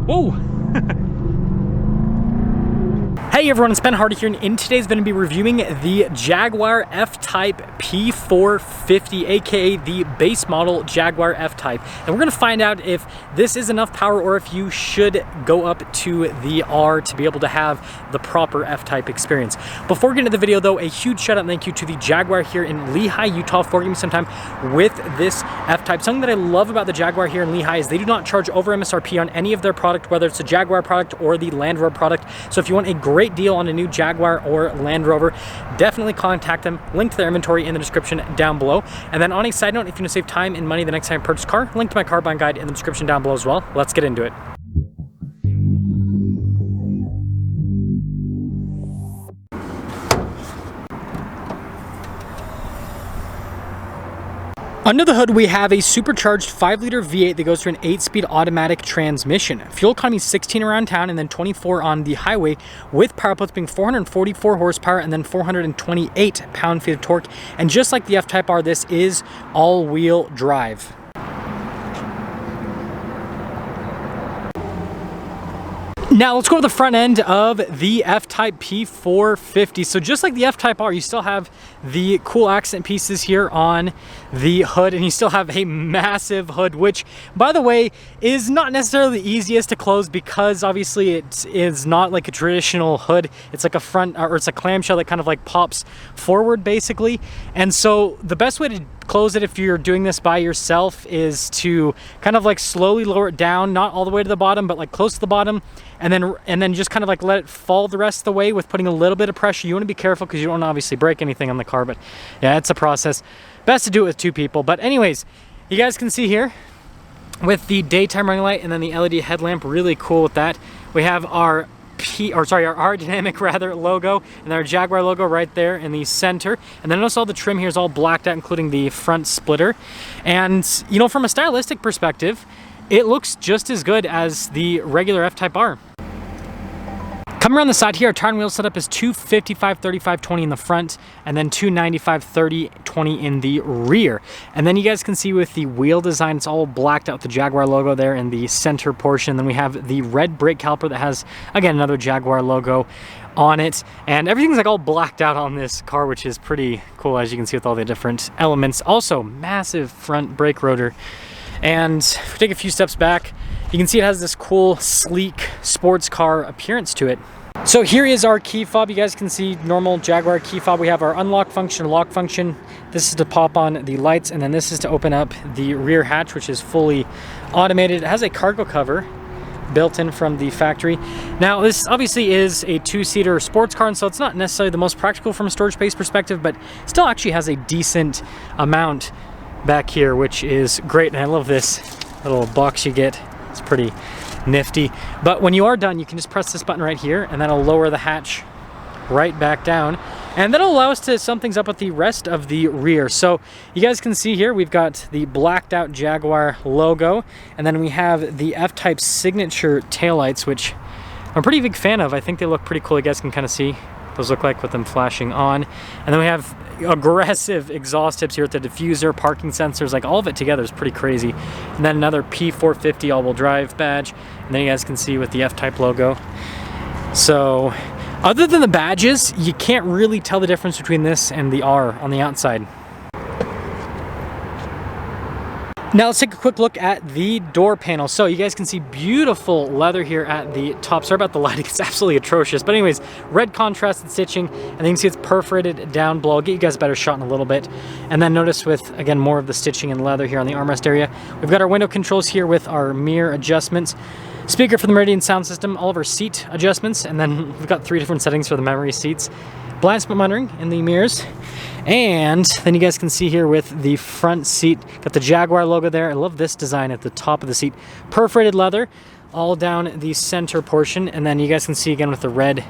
Whoa! Hey everyone, it's Ben Hardy here, and in today's going to be reviewing the Jaguar F-Type P450, aka the base model Jaguar F-Type. And we're going to find out if this is enough power or if you should go up to the R to be able to have the proper F-Type experience. Before we get into the video though, a huge shout out and thank you to the Jaguar here in Lehi, Utah for giving me some time with this F-Type. Something that I love about the Jaguar here in Lehi is they do not charge over MSRP on any of their product, whether it's a Jaguar product or the Land Rover product. So if you want a great deal on a new Jaguar or Land Rover, definitely contact them. Link to their inventory in the description down below. And then on a side note, if you want to save time and money the next time you purchase a car, link to my car buying guide in the description down below as well. Let's get into it. Under the hood, we have a supercharged 5-liter V8 that goes through an 8-speed automatic transmission. Fuel economy is 16 around town and then 24 on the highway, with power outputs being 444 horsepower and then 428 pound-feet of torque. And just like the F-Type R, this is all-wheel drive. Now let's go to the front end of the F-Type P450. So just like the F-Type R, you still have the cool accent pieces here on the hood, and you still have a massive hood, which, by the way, is not necessarily the easiest to close because obviously it is not like a traditional hood. It's like a front, or it's a clamshell that kind of like pops forward basically. And so the best way to close it if you're doing this by yourself is to kind of like slowly lower it down, not all the way to the bottom, but like close to the bottom, and then just kind of like let it fall the rest of the way with putting a little bit of pressure. You want to be careful because you don't want to obviously break anything on the car, but yeah, it's a process. Best to do it with 2 people. But anyways, you guys can see here with the daytime running light and then the LED headlamp, really cool with that. We have our our Dynamic rather logo, and our Jaguar logo right there in the center. And then notice all the trim here is all blacked out, including the front splitter. And you know, from a stylistic perspective, it looks just as good as the regular F-Type R. Coming around the side here, our tire and wheel setup is 255, 35, 20 in the front, and then 295, 30, 20 in the rear. And then you guys can see with the wheel design, it's all blacked out with the Jaguar logo there in the center portion. Then we have the red brake caliper that has, again, another Jaguar logo on it. And everything's like all blacked out on this car, which is pretty cool, as you can see with all the different elements. Also, massive front brake rotor. And if we take a few steps back, you can see it has this cool, sleek sports car appearance to it. So here is our key fob. You guys can see normal Jaguar key fob. We have our unlock function, lock function. This is to pop on the lights, and then this is to open up the rear hatch, which is fully automated. It has a cargo cover built in from the factory. Now this obviously is a 2-seater sports car, and so it's not necessarily the most practical from a storage space perspective, but still actually has a decent amount back here, which is great. And I love this little box you get. It's pretty nifty. But when you are done, you can just press this button right here, and that'll lower the hatch right back down, and that'll allow us to sum things up with the rest of the rear. So you guys can see here we've got the blacked out Jaguar logo, and then we have the F-Type signature taillights, which I'm a pretty big fan of. I think they look pretty cool. You guys can kind of see those look like with them flashing on. And then we have aggressive exhaust tips here with the diffuser, parking sensors, like all of it together is pretty crazy. And then another P450 all-wheel drive badge. And then you guys can see with the F-Type logo. So other than the badges, you can't really tell the difference between this and the R on the outside. Now let's take a quick look at the door panel. So you guys can see beautiful leather here at the top. Sorry about the lighting, it's absolutely atrocious. But anyways, red contrasted stitching, and then you can see it's perforated down below. I'll get you guys a better shot in a little bit. And then notice with, again, more of the stitching and leather here on the armrest area. We've got our window controls here with our mirror adjustments. Speaker for the Meridian sound system, all of our seat adjustments, and then we've got 3 different settings for the memory seats. Blind spot monitoring in the mirrors. And then you guys can see here with the front seat, got the Jaguar logo there. I love this design at the top of the seat. Perforated leather all down the center portion. And then you guys can see again with the red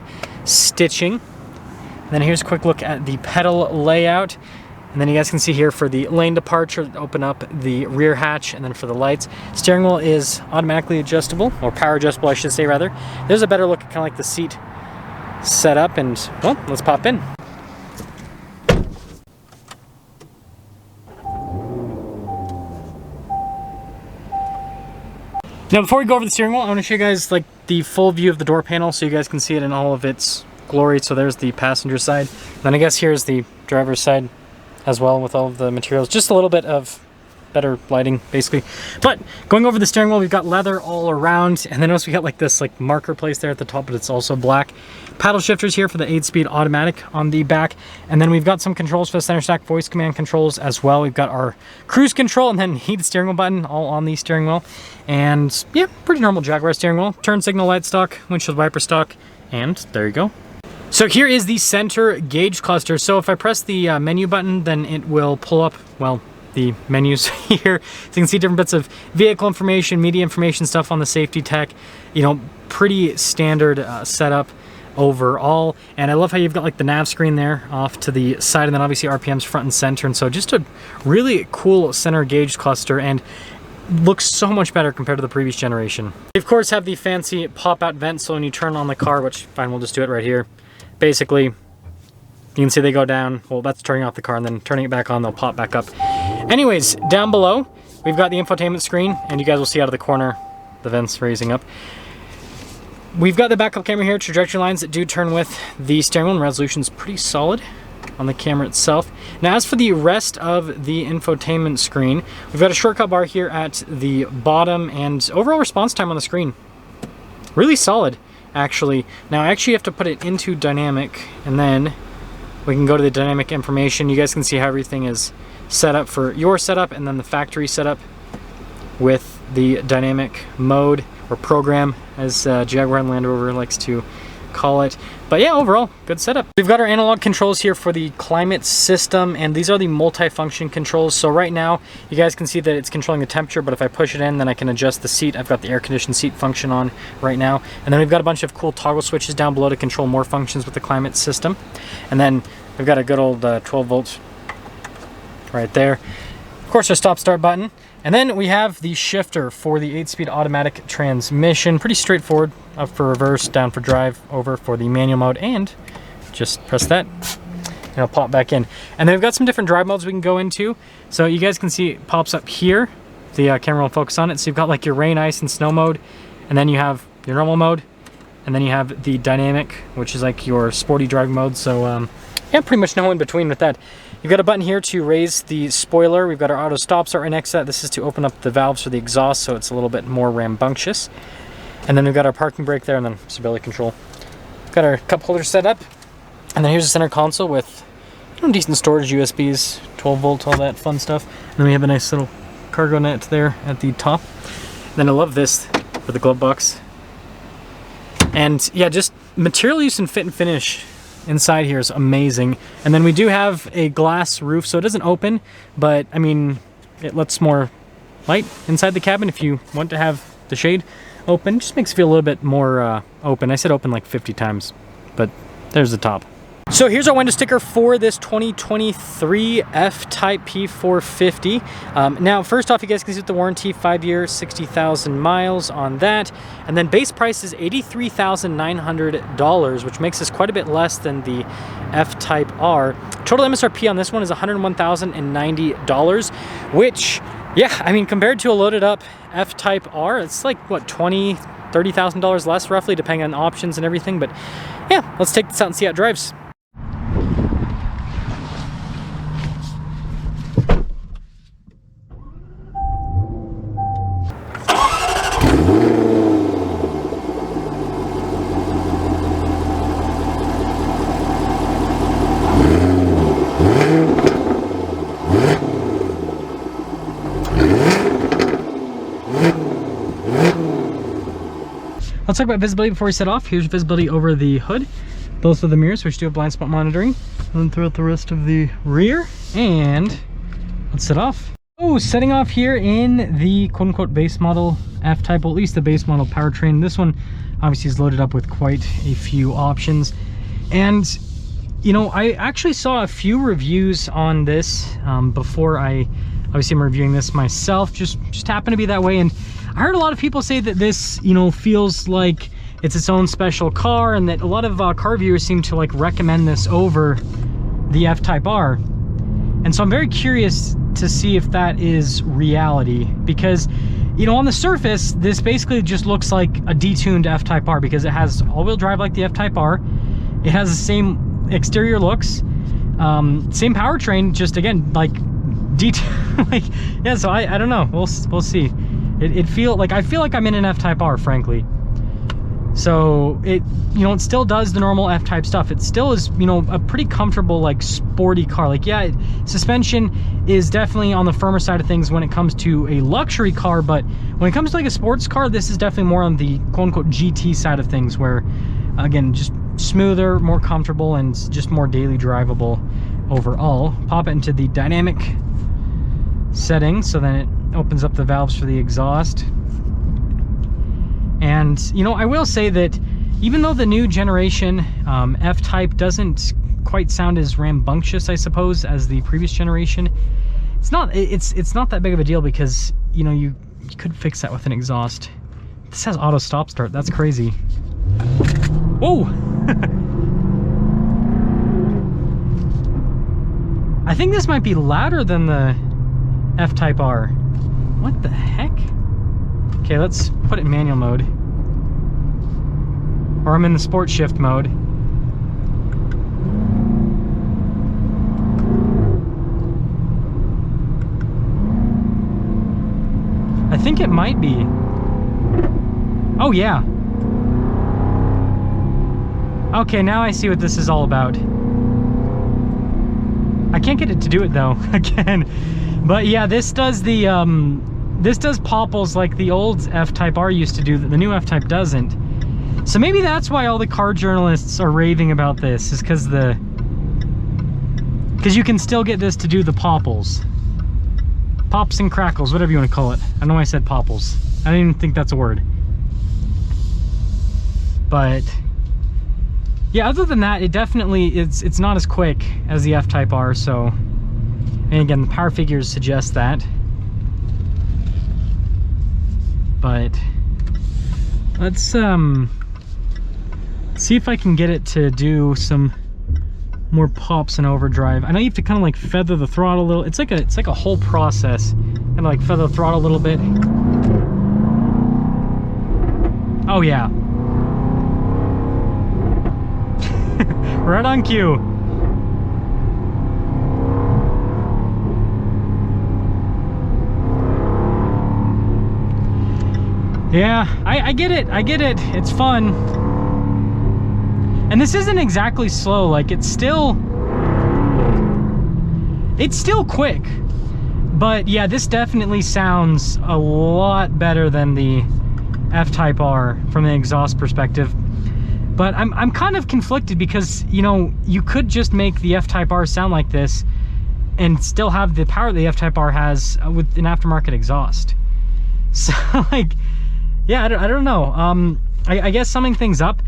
stitching. And then here's a quick look at the pedal layout. And then you guys can see here for the lane departure, open up the rear hatch, and then for the lights. Steering wheel is automatically adjustable, or power adjustable I should say rather. There's a better look at kind of like the seat setup, and well, let's pop in. Now before we go over the steering wheel, I want to show you guys like the full view of the door panel so you guys can see it in all of its glory. So there's the passenger side. Then I guess here's the driver's side as well with all of the materials. Just a little bit of better lighting basically. But going over the steering wheel, we've got leather all around, and then also we got like this like marker place there at the top, but it's also black. Paddle shifters here for the 8-speed automatic on the back, and then we've got some controls for the center stack voice command controls as well. We've got our cruise control and then heated steering wheel button all on the steering wheel, and yeah, pretty normal Jaguar steering wheel. Turn signal light stock, windshield wiper stock, and there you go. So here is the center gauge cluster. So if I press the menu button, then it will pull up, well, the menus here. So you can see different bits of vehicle information, media information, stuff on the safety tech. You know, pretty standard setup overall. And I love how you've got like the nav screen there off to the side, and then obviously RPMs front and center. And so just a really cool center gauge cluster, and looks so much better compared to the previous generation. You of course have the fancy pop-out vent, so when you turn on the car, which fine, we'll just do it right here. Basically, you can see they go down. Well, that's turning off the car, and then turning it back on, they'll pop back up. Anyways, down below, we've got the infotainment screen, and you guys will see out of the corner the vents raising up. We've got the backup camera here, trajectory lines that do turn with the steering wheel, and resolution's pretty solid on the camera itself. Now, as for the rest of the infotainment screen, we've got a shortcut bar here at the bottom, and overall response time on the screen, really solid, actually. Now, I actually have to put it into dynamic, and then we can go to the dynamic information. You guys can see how everything is set up for your setup, and then the factory setup with the dynamic mode or program, as Jaguar and Land Rover likes to call it. But yeah, overall, good setup. We've got our analog controls here for the climate system, and these are the multi-function controls. So right now, you guys can see that it's controlling the temperature, but if I push it in, then I can adjust the seat. I've got the air-conditioned seat function on right now. And then we've got a bunch of cool toggle switches down below to control more functions with the climate system. And then we've got a good old 12 volts right there. Of course, our stop-start button. And then we have the shifter for the 8-speed automatic transmission. Pretty straightforward. Up for reverse, down for drive, over for the manual mode, and just press that and it'll pop back in. And then we've got some different drive modes we can go into. So you guys can see it pops up here. The camera will focus on it. So you've got like your rain, ice, and snow mode, and then you have your normal mode, and then you have the dynamic, which is like your sporty driving mode. So yeah, pretty much no in between with that. You've got a button here to raise the spoiler. We've got our auto stop start right next to that. This is to open up the valves for the exhaust, so it's a little bit more rambunctious. And then we've got our parking brake there, and then stability control. Got our cup holder set up, and then here's the center console with decent storage, USBs, 12 volt, all that fun stuff. And then we have a nice little cargo net there at the top. And then I love this for the glove box. And yeah, just material use and fit and finish inside here is amazing. And then we do have a glass roof, so it doesn't open, but I mean, it lets more light inside the cabin if you want to have the shade open. Just makes it feel a little bit more open. I said open like 50 times, but there's the top. So here's our window sticker for this 2023 F-Type P450. Now, first off, you guys can see the warranty, 5-year, 60,000 miles on that. And then base price is $83,900, which makes this quite a bit less than the F-Type R. Total MSRP on this one is $101,090, which, yeah, I mean, compared to a loaded up F-Type R, it's like, what, $20,000, $30,000 less roughly, depending on options and everything. But yeah, let's take this out and see how it drives. Let's talk about visibility before we set off. Here's visibility over the hood. Those are the mirrors, which do have blind spot monitoring. And throughout the rest of the rear. And let's set off. Oh, setting off here in the quote-unquote base model F-Type, well, at least the base model powertrain. This one obviously is loaded up with quite a few options. And, you know, I actually saw a few reviews on this before I obviously am reviewing this myself. Just happened to be that way. And I heard a lot of people say that this, you know, feels like it's its own special car, and that a lot of car reviewers seem to like recommend this over the F-Type R. And so I'm very curious to see if that is reality, because you know, on the surface, this basically just looks like a detuned F-Type R because it has all-wheel drive like the F-Type R. It has the same exterior looks, same powertrain, just again, like, like, yeah, so I don't know. We'll see. I feel like I'm in an F-Type R, frankly. So it, you know, it still does the normal F-Type stuff. It still is, you know, a pretty comfortable, like, sporty car. Like, yeah, suspension is definitely on the firmer side of things when it comes to a luxury car, but when it comes to like a sports car, this is definitely more on the quote-unquote GT side of things, where, again, just smoother, more comfortable, and just more daily drivable overall. Pop it into the dynamic setting, so then it opens up the valves for the exhaust. And, you know, I will say that even though the new generation F-Type doesn't quite sound as rambunctious, I suppose, as the previous generation, it's not that big of a deal because, you know, you could fix that with an exhaust. This has auto stop start. That's crazy. Whoa! I think this might be louder than the F-Type R. What the heck? Okay, let's put it in manual mode. Or I'm in the sport shift mode. I think it might be. Oh yeah. Okay, now I see what this is all about. I can't get it to do it though, again. But yeah, this does the this does popples like the old F-Type R used to do that the new F-Type doesn't. So maybe that's why all the car journalists are raving about this, is because you can still get this to do the popples. Pops and crackles, whatever you want to call it. I know I said popples. I didn't even think that's a word. But yeah, other than that, it definitely, it's not as quick as the F-Type R, so, and again, the power figures suggest that. But let's see if I can get it to do some more pops and overdrive. I know you have to kind of like feather the throttle a little. It's like a whole process. Kind of like feather the throttle a little bit. Oh yeah. Right on cue. Yeah, I get it. I get it. It's fun. And this isn't exactly slow. Like, it's still quick. But yeah, this definitely sounds a lot better than the F-Type R from the exhaust perspective. But I'm kind of conflicted because, you know, you could just make the F-Type R sound like this and still have the power the F-Type R has with an aftermarket exhaust. So, like, yeah, I don't know. I guess summing things up,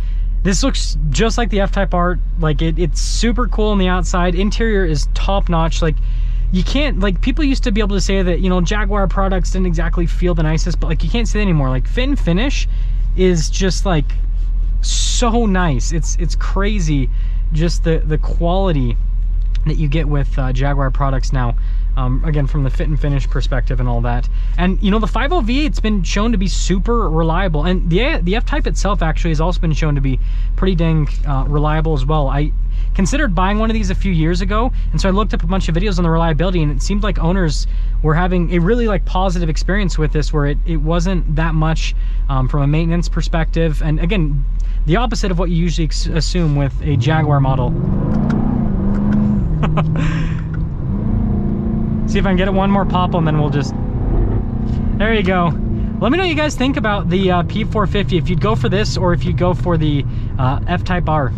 this looks just like the F-Type R. Like, it's super cool on the outside. Interior is top notch. Like, you can't, like, people used to be able to say that, you know, Jaguar products didn't exactly feel the nicest, but like, you can't say that anymore. Like, fit and finish is just like so nice. It's crazy, just the quality that you get with Jaguar products now. Again, from the fit and finish perspective and all that. And, you know, the 5.0 V8's been shown to be super reliable. And the F-Type itself actually has also been shown to be pretty dang reliable as well. I considered buying one of these a few years ago, and so I looked up a bunch of videos on the reliability, and it seemed like owners were having a really, like, positive experience with this, where it wasn't that much from a maintenance perspective. And again, the opposite of what you usually assume with a Jaguar model. See if I can get it one more pop and then we'll just, there you go. Let me know what you guys think about the P450, if you'd go for this or if you'd go for the F-Type R.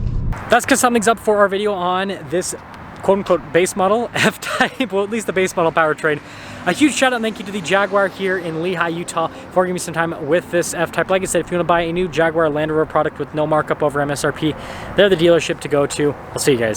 That's because something's up for our video on this quote-unquote base model F-Type, well, at least the base model powertrain. A huge shout out and thank you to the Jaguar here in Lehi, Utah for giving me some time with this F-Type. Like I said, if you want to buy a new Jaguar Land Rover product with no markup over MSRP, they're the dealership to go to. I'll see you guys.